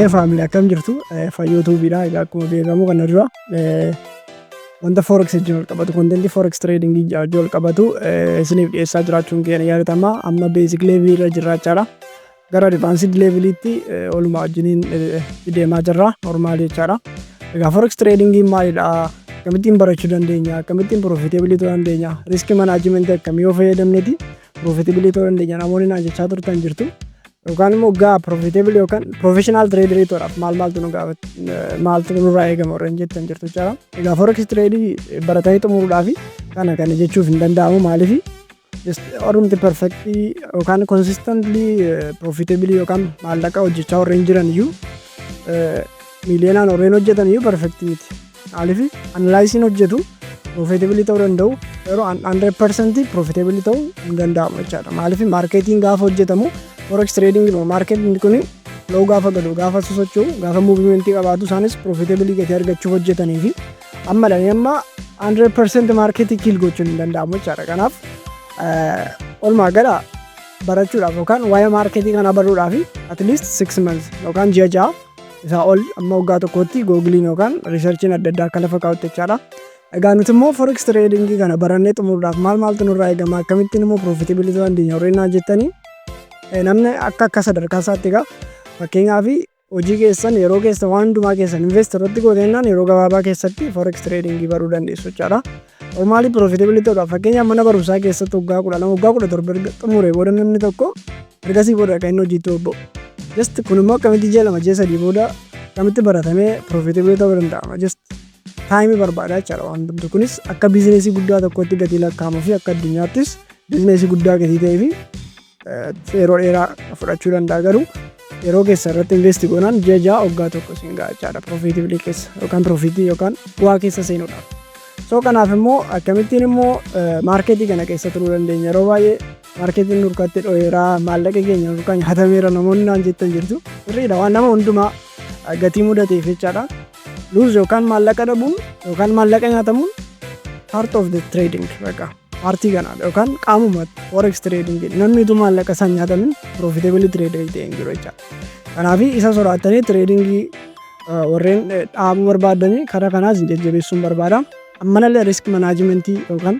family akkam jirtu Feyo tuubiidha egaa akkuma beekamu kana dura wanta forex wajjin qabatu content forex trading wajjin qabatu isiniif dhiyeessaa jiraachuun keenya yaadatama amma basic level irra jiraachaadha gara advanced level itti oluma wajjiniin deemaa jirra normal jechaadha egaa forex trading maalidha kamittiin barachuu dandeenya kamittiin profitability dandeenya risk management akkamii yoo fayyadamneeti profitability dandeenya namoonni naan jechaa turtan jirtu yookaan immoo gaa profitable yookaan professional trader ta'uudhaaf maaltu nu gaafata maaltu nurraa eegama warreen jettan jirtu jechaadha. Egaa forex trading baratanii xumuruudhaaf kana jechuuf hin danda'amu maaliif just orumti perfectly yookaan consistently profitable yookaan maallaqa hojjechaa warreen jiran iyyuu miiliyoonaan warreen hojjetan iyyuu perfect miti. Maaliif analyzing hojjetu profitable ta'uu danda'u yeroo 100% profitable ta'uu hin danda'amu jechaadha. Maaliif marketing gaafa hojjetamu forex trading marketing kuni low gaafa galu gaafa sosochuu gaafa movement qabaatu isaanis profitability gati argachuuf hojjetanii fi amma 100% market kill gochuun hin danda'amu jechaadha. Kanaaf olmaa gala barachuudhaaf yookaan waa'ee marketing kana baruudhaaf at least 6 months yookaan ji'a 6 isaa ol amma waggaa tokkotti googiliin yookaan researchiin adda addaa akka lafa kaa'utti jechaadha. Egaa nuti immoo forex trading kana barannee xumuruudhaaf maaltu nurraa eegama akkamittiin immoo profitability dandeenya warreen hojjetanii namni akka sadarkaa isaatti egaa fakkeenyaaf hojii keessan yeroo keessa waan hundumaa keessan invest irratti gootennaan yeroo gabaabaa keessatti forex trading baruu dandeessu jechaadha. Normally profitability ta'uudhaaf fakkeenyaaf mana barumsaa keessatti waggaa 17 xumuree booda namni tokko ergasii booda kan inni hojiitti bobba'u. Just kun immoo akkamitti ji'a 2-3 booda akkamitti baratamee profitability ta'uu danda'ama. Just time barbaada jechaadha. Wanti kunis akka biizineesii guddaa tokkotti gatii lakkaa'amuu fi akka addunyaattis biizineesii guddaa gatii ta'ee fi yeroo dheeraa fudhachuu danda'a garuu yeroo keessa irratti invest goonaan ji'a waggaa tokko siin ga'a jechaadha profitability keessa yookaan profitii yookaan bu'aa keessa seenuudhaaf. So kanaaf immoo akkamittiin immoo marketii kana keessa turuu dandeenya yeroo baay'ee marketiin nurkatti dho'eeraa maallaqa keenya yookaan hatameera namoonni naan jettan jirtu sirriidha waan nama hundumaa gatii mudateef jechaadha. Lose yookaan maallaqa dhabuun yookaan maallaqa nyaatamuun part of the trading bakka. Paartii kanaadha yookaan qaamuma forex trading namni utuu maallaqa isaan nyaatamin profitability trader ta'e hin jiru jechaadha. Kanaaf isa sodaatanii trading warreen dhaabuu barbaadanii karaa kanaas jajjabeessuun barbaada. Ammallee risk management yookaan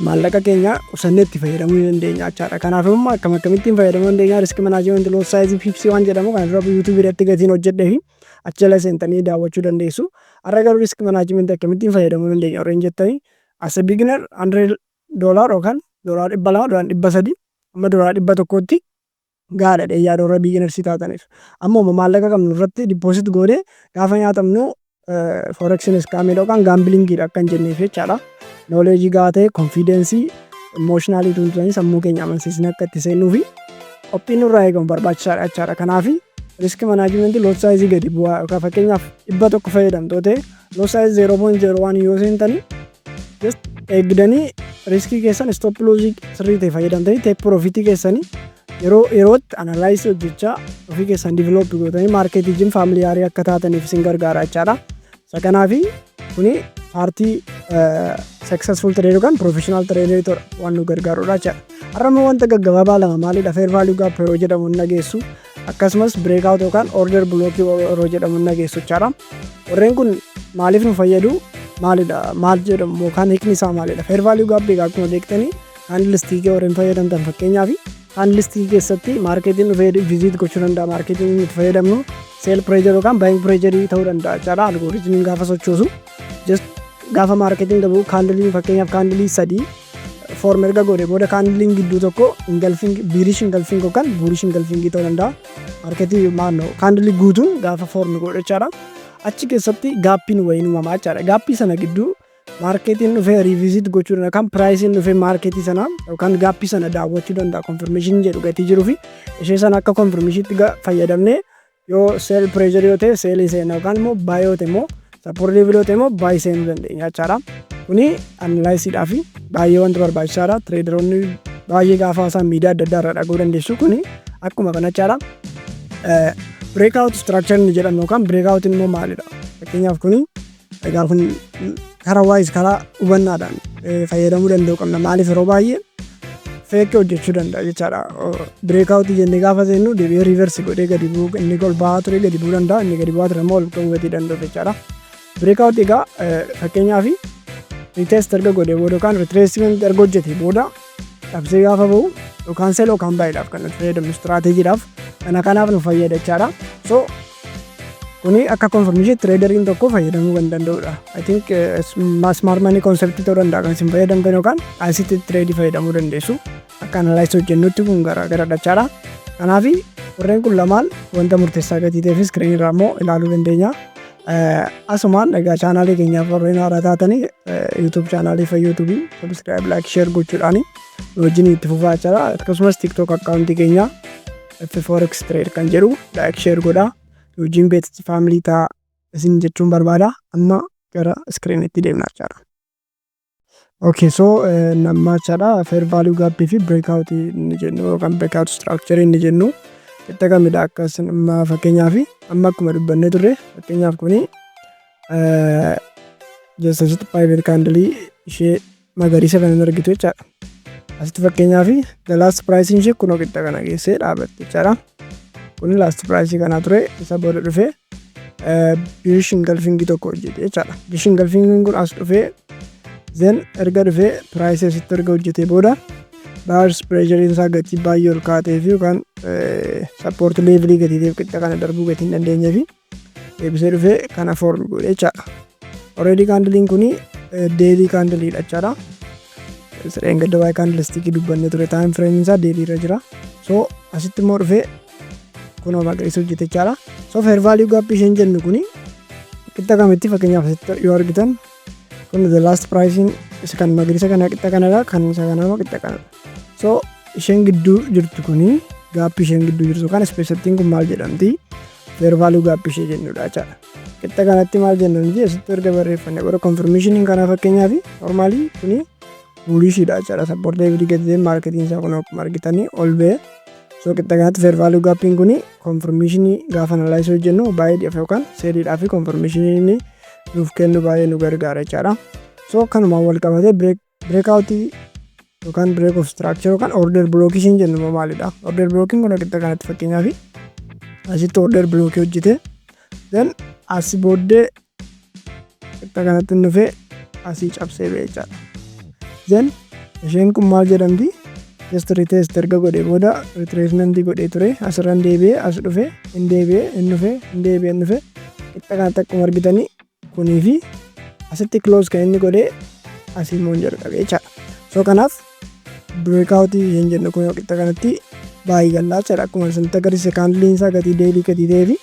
maallaqa keenya qusannee itti fayyadamuu dandeenya jechaadha. Kanaaf immoo akkamittiin fayyadamuu dandeenya risk management low size pips waan jedhamu kan dura YouTube irratti gatiin hojjedhee fi achi jala seentanii daawwachuu dandeessu. Har'a garuu risk management akkamittiin fayyadamuu dandeenya warreen jettanii as a beginner $100 yookaan $200 $300 amma $100tti gaadha yaada warra beginners taataniif. Amma maallaqa qabnu irratti deposit goonee gaafa nyaatamnu forex scam yookaan gambling akka hin jenneef jechaadha. Knowledge gahaa ta'e confidence emotionally tuntanii sammuu keenya amansiisni akka itti seennuu fi qophiin nurraa eegamu barbaachisaadha jechaadha. Kanaaf risk management low size gadi bu'aa yookaan fakkeenyaaf 100 fayyadamtoo ta'e low size 0.01 yoo seentanii just eegdanii riskii keessan stop loss sirrii ta'e fayyadamtanii take profit keessanii yerootti analyze hojjechaa ofii keessan develop gootanii marketing familiar akka taataniif isin gargaara jechaadha. Isa kanaaf kuni paartii successful trader yookaan professional trader waan nu gargaarudha jechaadha. Har'ammoo wanta gaggabaabaa lama maalidha fair value gap yeroo jedhamu nageessu akkasumas breakout yookaan order block yeroo jedhamu nageessu jechaadha. Warreen kun maaliif nu fayyadu maalidha maal jedhamu yookaan hiikni isaa maalidha fair value gap akkuma beektanii candlestick warreen fayyadamtan fakkeenyaaf candlestick keessatti marketing visit gochuu danda'a marketing itti fayyadamnu sell pressure yookaan buying pressure ta'uu danda'a jechaadha. Algoritmiin gaafa sochoosu just gaafa marketing dhabu candle fakkeenyaaf candle 3 form erga godhe booda candle gidduu tokko engulfing bearish engulfing yookaan bullish engulfing ta'uu danda'a. Marketing maannoo candle guutuun gaafa form godhe jechaadha. Achi keessatti gaappiin wayii uumamaa jechaadha. Gaappii sana gidduu marketing dhufee revisit gochuudhaan yookaan pricing dhufee marketii sana yookaan gaappii sana daawwachuu danda'a confirmation jedhu gatii jiruu fi ishee sana akka confirmationitti fayyadamnee yoo sell pressure yoo ta'e sell seena yookaan immoo buy yoo ta'e immoo support level yoo ta'e immoo buy seenuu dandeenya jechaadha. Kuni analysiidhaaf baay'ee wanta barbaachisaadha. Traderoonni baay'ee gaafa isaan miidiyaa adda addaa irraa dhaga'uu dandeessu kuni akkuma kana jechaadha. Breakout structure ni jedhamu yookaan breakout immoo maalidha? Fakkeenyaaf kuni egaa kun karaa wise karaa hubannaadhaan fayyadamuu danda'u qabna. Maaliif yeroo baay'ee fake hojjechuu danda'a jechaadha. Breakout jennee gaafa seennu deebi'ee reverse godhee gadi bu'u inni ol ba'aa ture gadi bu'uu danda'a inni gadi bu'aa ture immoo ol ka'uu gatii danda'u jechaadha. Breakout egaa fakkeenyaaf retest erga godhee booda yookaan retracement erga hojjetee booda cabsee gaafa ba'u yookaan sell yookaan buy'idhaaf kan nuti fayyadamnu strateejiidhaaf kanaaf nu fayyada jechaadha. So kuni akka confirmation traderiin tokko fayyadamuu kan danda'udha. I think smart money concept ta'uu danda'a kan isin fayyadamtan yookaan asitti trade fayyadamuu dandeessu. Akka analyze hojjennutti kun garaa jechaadha. Kanaaf warreen kun lamaan wanta murteessaa gatii ta'eef screen irraa immoo ilaaluu dandeenya. Asumaan egaa chaanaalii keenyaaf warreen haaraa taatanii YouTube chaanaalii Feyo subscribe like share gochuudhaan wajjin itti fufaa jechaadha. Akkasumas TikTok akkaawuntii keenya forex trade kan jedhu like share godhaa. Wajjin beeksisa family ta'a isin jechuun barbaada. Amma gara screen itti deemnaa jechaadha. Okay, so namma jechaadha fair value gap fi breakout inni jennu yookaan breakout structure inni jennu itti kamidha akkas fakkeenyaaf amma akkuma dubbannee turre fakkeenyaaf kuni just asitti private candle ishee magariisa kan argitu jechaadha. Asitti fakkeenyaaf the last price ishee kunoo qixa kana geessee dhaabatte jechaadha. Kuni last price kana ture isa booda dhufee bullish engulfing tokko hojjete jechaadha. Bullish engulfing kun as dhufee then erga dhufee price asitti erga hojjete booda buyers pressure isaa gatii baay'ee ol kaatee fi yookaan support level gatii qixa kana darbuu gatii hin dandeenye fi deebisee dhufee kana form godhe jechaadha. Already candle kuni daily candle dha jechaadha. Sireen gadda waa'ee candlestick dubbannee ture time frame isaa daily irra jira. So asitti immoo dhufee kunoo magariisa hojjete jechaadha. So fair value gap isheen jennu kuni qixa kamitti fakkeenyaaf asitti yoo argitan kun the last pricing isa kan magariisa kana qixa kanadha kan isa kana qixa kanadha. So isheen gidduu jirtu kuni gap isheen gidduu jirtu kan specialtiin kun maal jedhamti fair value gap ishee jennudha jechaadha. Qixa kanatti maal jennu nuti asitti erga barreeffanne booda confirmation kana fakkeenyaaf normally kuni bullish dha jechaadha. Support level gatii marketing isaa kun akkuma argitanii ol ba'e. So qixa kanatti fair value gap kuni confirmation gaafa analyze hojjennu baay'ee dhiyaaf yookaan seeriidhaa fi confirmation inni nuuf kennu baay'ee nu gargaara jechaadha. So kanumaan wal qabatee breakout yookaan break of structure yookaan order blocking jennu maalidha? Order blocking kun qixa kanatti fakkeenyaaf asitti order block hojjete then asi booddee qixa kanatti dhufee asii cabsee ba'e jechaadha. Then isheen kun maal jedhamti? Just retest erga godhee booda retracement godhee ture asirraan deebi'ee as dhufee hin deebi'ee hin dhufee hin deebi'ee hin dhufee qixa kanatti akkuma argitanii kunii fi asitti close kan inni godhee asii immoo jalqabe jechaadha. So kanaaf breakout hin jennu kun qixa kanatti baay'ee gallaa jechaadha. Akkuma isinitti agarsiise candle isaa gatii daily gatii ta'ee fi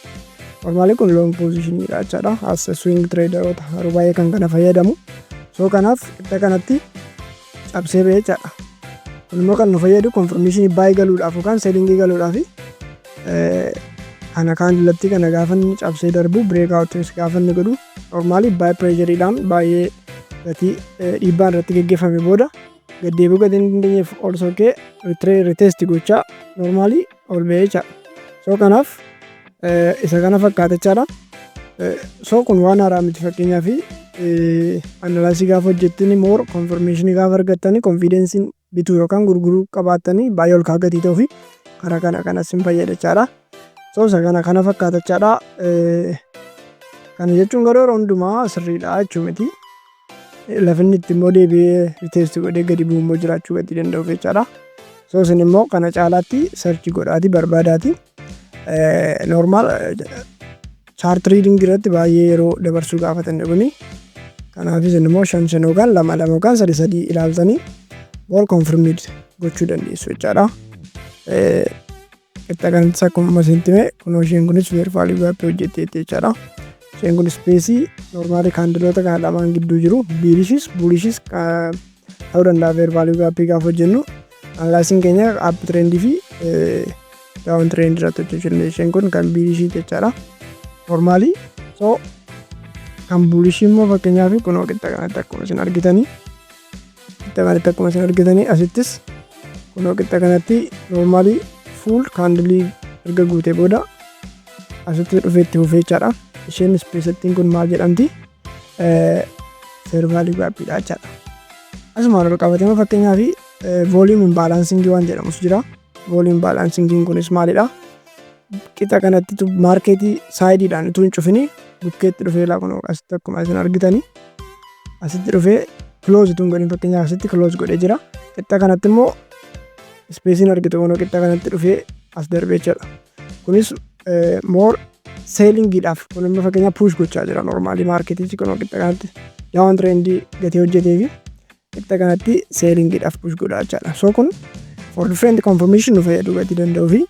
normally kun long position dha jechaadha. As swing trader yeroo baay'ee kan kana fayyadamu. So kanaaf qixa kanatti cabsee ba'e jechaadha. Kun immoo kan nu fayyadu confirmation baay'ee galuudhaaf yookaan selling galuudhaaf kana candle kana gaafa inni cabsee darbu breakout gaafa inni godhu normally buy pressure dhaan baay'ee gatii dhiibbaan irratti geggeeffame booda gaddeebi'uu gatii hin dandeenyeef ol sokkee retest gochaa normally ol ba'ee jechaadha. So kanaaf isa kana fakkaata jechaadha. So kun waan haaraa miti fakkeenyaaf analyze gaafa hojjettanii more confirmation gaafa argattanii confidence bituu yookaan gurguruu qabaattanii baay'ee ol ka'aa gatii ta'uu fi karaa kanas hin fayyada jechaadha. So isa kana fakkaata jechaadha. Kana jechuun garuu yeroo hundumaa sirriidha jechuu miti. Lafinni itti immoo deebi'ee retest godhee gadi bu'u immoo jiraachuu gatii danda'u jechaadha. So isin immoo kana caalaatti search godhaati barbaadaati. Normal chart reading irratti baay'ee yeroo dabarsuu gaafatan kuni. Kanaaf isin immoo 5 yookaan 2 yookaan 3 ilaaltanii more confirmed gochuu dandeessu jechaadha. Qixa kanatti akkuma isinitti kunoo isheen kunis fair value gap hojjetteetti jechaadha. Isheen kun space normally candleota kana lamaan gidduu jiru bullish ta'uu danda'a fair value gap gaafa hojjennu analyzing keenya up trend fi down trend irratti hojjechuu dandeenya. Isheen kun kan bullish jechaadha normally. So kan bullish immoo fakkeenyaaf kunoo qixa kanatti akkuma isin argitanii asittis kunoo qixa kanatti normally full candle erga guutee booda asitti dhufee itti fufee jechaadha. Isheen specialtiin kun maal jedhamti? Fair value gap dha jechaadha. Asuma wal qabatee fakkeenyaaf volume imbalancing waan jedhamus jira. Volume balancing kunis maalidha? Qixa kanatti marketii saayidiidhaan utuu hin cufini bukkeetti dhufee laa kun asitti akkuma isin argitanii asitti dhufee close utuu hin godhin fakkeenyaaf asitti close godhee jira. Qixa kanatti immoo spacein argitu kun qixa kanatti dhufee as darbee jira. Kunis more sellingiidhaaf kun immoo fakkeenyaaf push gochaa jira normally marketichi kun qixa kanatti down trend gatii hojjetee fi qixa kanatti sellingiidhaaf push godhaa jira. So kun for different confirmation nu fayyaduu gatii danda'u fi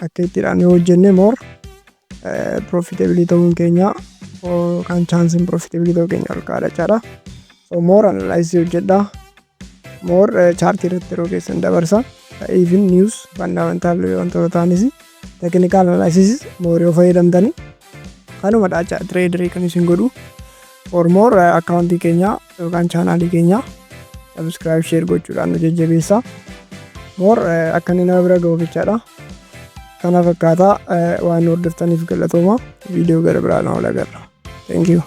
akka ittiidhaan yoo hojjenne more profitability ta'uun keenya kan chance in profitability ta'uu keenya ol kaa'adha jechaadha. So more analysis hojjedha. More chart irratti yeroo keessan dabarsa. Even news fundamental wantoota ta'anis technical analysis more yoo fayyadamtani kanuma dhaachaa traderii kan isin godhu. For more accountii keenya yookaan chaanaalii keenya subscribe share gochuudhaan nu jajjabeessaa. More akka inni nama bira ga'uuf jechaadha. Kana fakkaataa waan hordoftaniif galatooma. Viidiyoo gara biraan ol agarra. Thank you.